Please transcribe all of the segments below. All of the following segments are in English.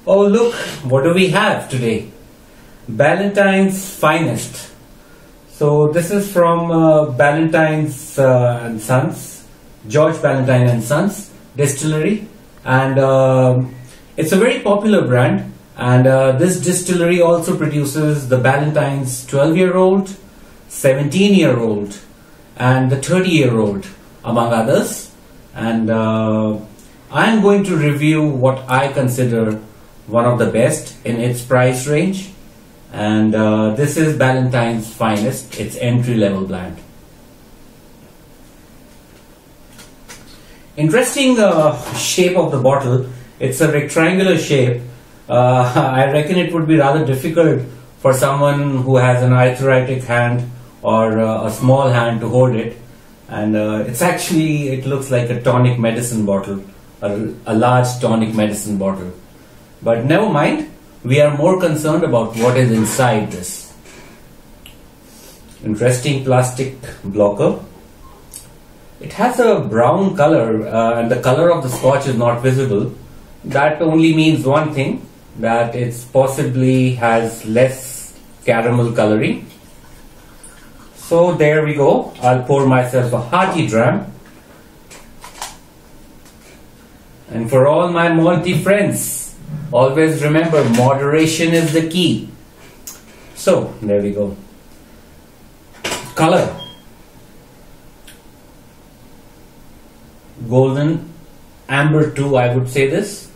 Oh look, what do we have today? Ballantines Finest. So this is from Ballantines and Sons, George Ballantine and Sons distillery, and it's a very popular brand, and this distillery also produces the Ballantines 12-year-old, 17-year-old and the 30-year-old among others, and I am going to review what I consider one of the best in its price range, and this is Ballantines Finest, its entry-level blend. Interesting shape of the bottle. It's a rectangular shape. I reckon it would be rather difficult for someone who has an arthritic hand or a small hand to hold it, and it looks like a tonic medicine bottle, a large tonic medicine bottle. But never mind, we are more concerned about what is inside this. Interesting plastic blocker. It has a brown color and the color of the scotch is not visible. That only means one thing, that it possibly has less caramel coloring. So there we go. I'll pour myself a hearty dram. And for all my malty friends, always remember, moderation is the key. So there we go. Color. Golden amber too, I would say this.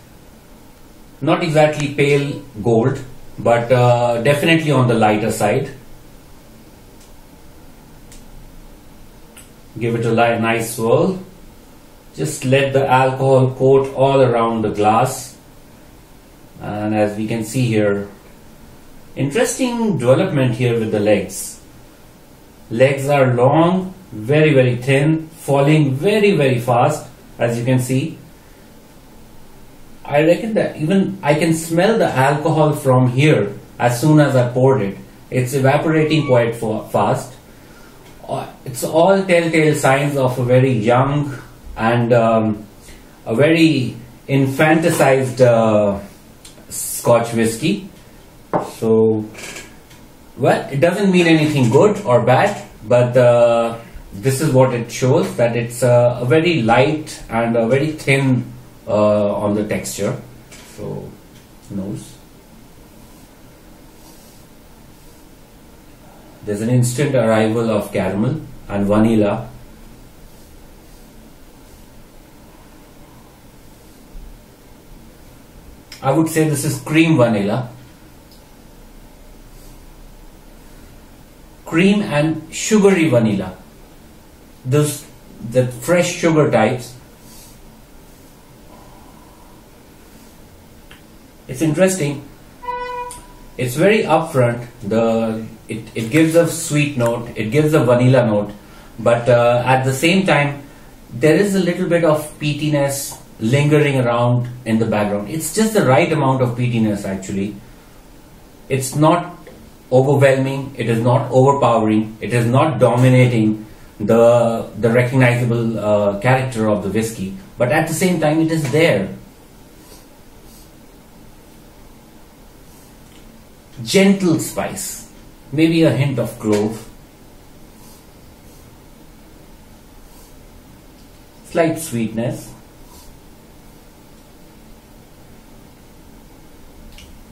Not exactly pale gold, but definitely on the lighter side. Give it a nice swirl. Just let the alcohol coat all around the glass. And as we can see here, interesting development here with the legs. Legs are long, very thin, falling very fast, as you can see. I reckon that even I can smell the alcohol from here as soon as I poured it. It's evaporating quite fast. It's all telltale signs of a very young and a very infanticized Scotch whiskey. So, well, it doesn't mean anything good or bad, but this is what it shows, that it's a very light and very thin on the texture. So, nose. There's an instant arrival of caramel and vanilla. I would say this is cream vanilla. Cream and sugary vanilla. The fresh sugar types. It's interesting. It's very upfront. It gives a sweet note. It gives a vanilla note, but at the same time, there is a little bit of peatiness lingering around in the background. It's just the right amount of peatiness actually. It's not overwhelming. It is not overpowering. It is not dominating the recognizable character of the whiskey. But at the same time, it is there. Gentle spice, maybe a hint of clove, slight sweetness.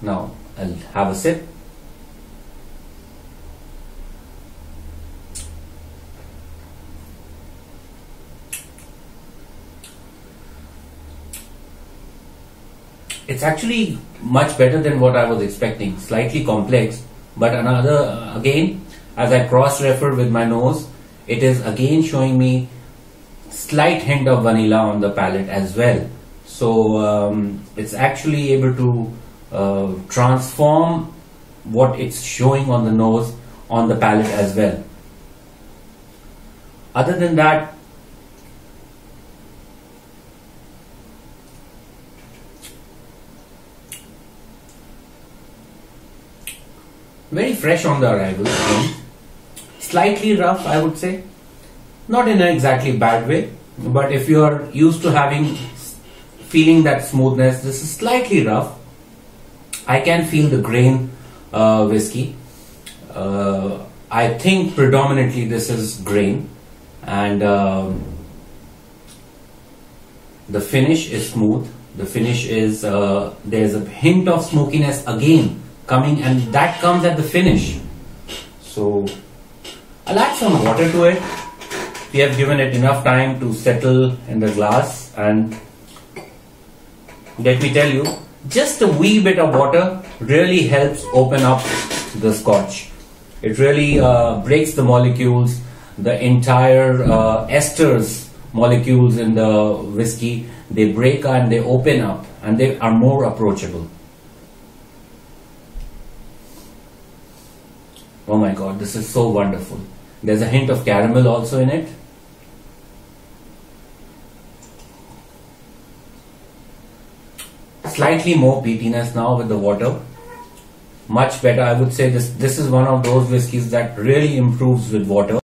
Now I'll have a sip. It's actually much better than what I was expecting. Slightly complex, but again, as I cross-refer with my nose, it is again showing me slight hint of vanilla on the palate as well. So it's actually able to transform what it's showing on the nose on the palate as well. Other than that, very fresh on the arrival again. Slightly rough, I would say. Not in an exactly bad way, but if you are used to feeling that smoothness, this is slightly rough. I can feel the grain whiskey. I think predominantly this is grain, and the finish is smooth. The finish is, there's a hint of smokiness again coming, and that comes at the finish. So I'll add some water to it. We have given it enough time to settle in the glass, and let me tell you, just a wee bit of water really helps open up the scotch. It really breaks the molecules, the entire esters molecules in the whiskey. They break and they open up, and they are more approachable. Oh my god, this is so wonderful. There's a hint of caramel also in it. Slightly more peatiness now with the water. Much better. I would say this is one of those whiskies that really improves with water.